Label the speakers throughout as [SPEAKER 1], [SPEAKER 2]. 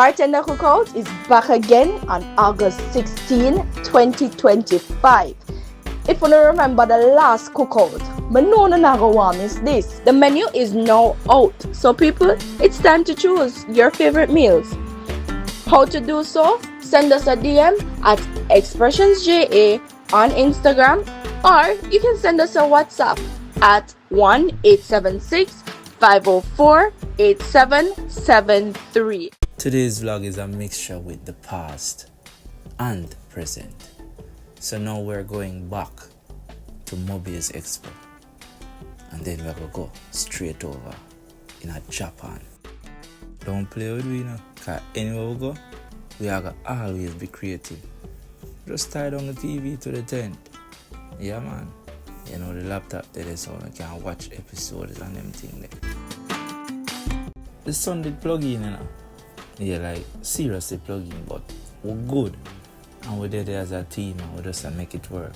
[SPEAKER 1] Bartender Cookout is back again on August 16, 2025. If you don't remember the last cookout, but no one miss this. The menu is now out. So people, it's time to choose your favorite meals. How to do so? Send us a DM at Xpressionzja on Instagram, or you can send us a WhatsApp at 1-876-504-8773.
[SPEAKER 2] Today's vlog is a mixture with the past and present. So now we're going back to Mobile's Expo, and then we're gonna go straight over in Japan. Don't play with me now, cause anywhere we go, we are gonna always be creative. Just tie down the TV to the tent. Yeah man. You know the laptop there so I can watch episodes and them thing there. The sun did plug in, you know. Yeah, like seriously plug in, but we're good. And we did it as a team and we just make it work.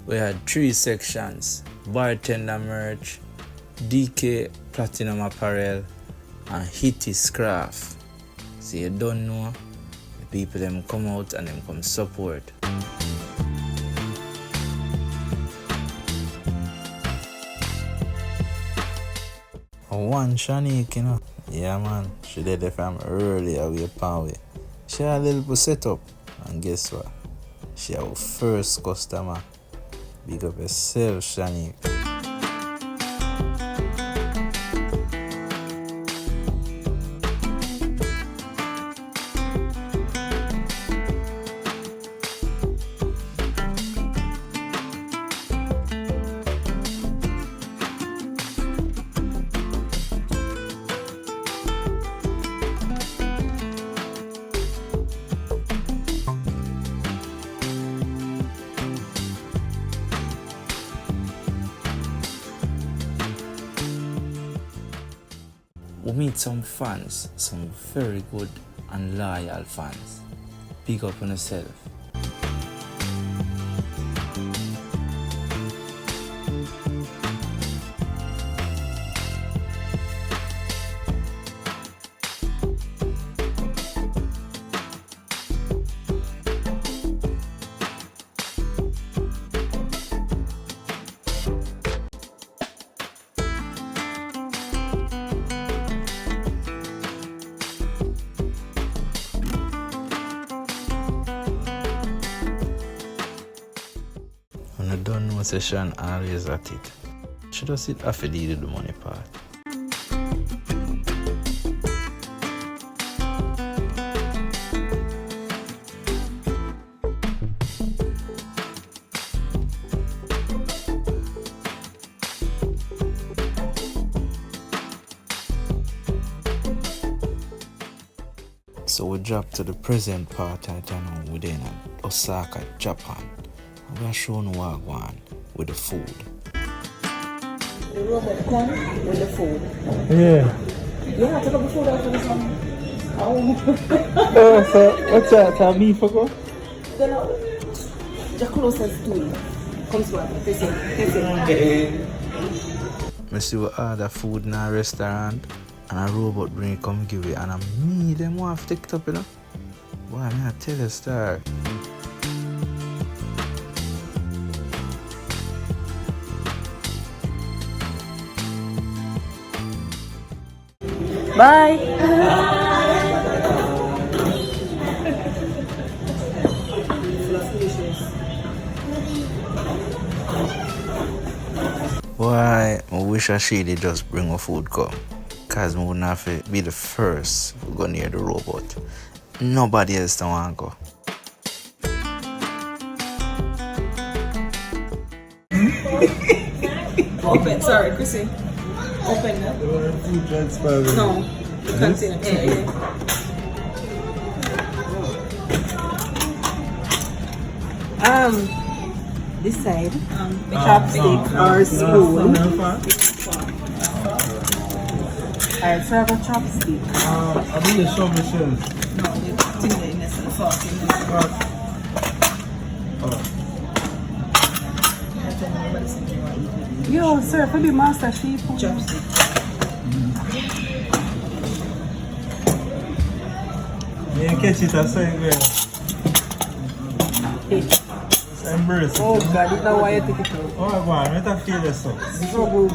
[SPEAKER 2] We had 3 sections: bartender merch, DK platinum apparel, and Hitty's craft. So you don't know, the people them come out and them come support. One Shanique, you know. Yeah man, she did it from early away pan way. She had a little setup, and guess what? She our first customer. Big up yourself, Shanique. We meet some fans, some very good and loyal fans. Big up on yourself. When I don't know session always at it. She just sit after the money part. So we drop to the present part right now within Osaka, Japan. We are showing what I want with the food.
[SPEAKER 1] The robot come with the food.
[SPEAKER 3] Yeah.
[SPEAKER 1] You have to take the food out for this one. Oh.
[SPEAKER 3] So what's that? Tell me for go?
[SPEAKER 1] The closest to you. Comes to us. Taste it.
[SPEAKER 2] I see we order food in a restaurant and a robot bring it come give it, and I me them want to take it up, you know. Boy, I mean I tell you star.
[SPEAKER 1] Bye.
[SPEAKER 2] Why? I wish I should just bring a food come. Cause I wouldn't have to be the first to go near the robot. Nobody else don't want to go.
[SPEAKER 1] Open. Sorry, Chrissy. Open now.
[SPEAKER 3] Food transfer.
[SPEAKER 1] No. Continue. This side. Chopstick or spoon. Alright, so I have a chopstick.
[SPEAKER 3] I mean the shovel shells.
[SPEAKER 1] No, the thing in this fork in this. Yo, sir, for the master sheep. Chopstick.
[SPEAKER 3] You catch it as well. Embrace it.
[SPEAKER 4] Oh God, it's not why you take it out.
[SPEAKER 3] Oh, go on, let her feel this out.
[SPEAKER 4] It's so good.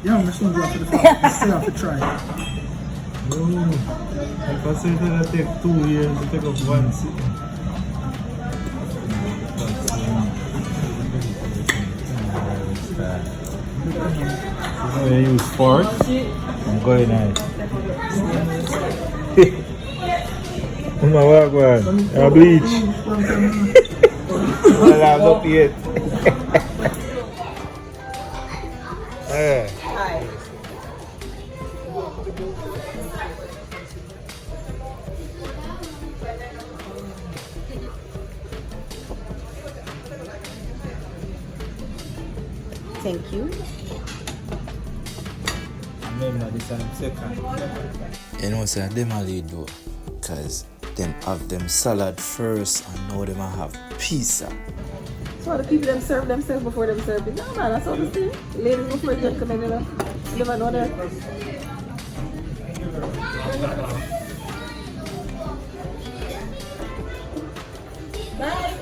[SPEAKER 5] Yeah, I'm soon go after the farm. I still have to try.
[SPEAKER 3] Ooh. If I say that it take 2 years to take up one sitting. I'm going to use fork. I'm going on. Uma wagwan. A bleach. Well, I'm not yet.
[SPEAKER 4] Thank you.
[SPEAKER 3] Remember this time second.
[SPEAKER 2] You know, say them a lead though, cause them have them salad first and now them a have pizza.
[SPEAKER 4] So the people them serve themselves before them serve it. No man, that's all the same. Ladies before gentlemen, you know. You never know that. Bye.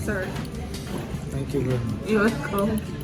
[SPEAKER 4] Sir.
[SPEAKER 3] Thank you very much.
[SPEAKER 4] You're welcome.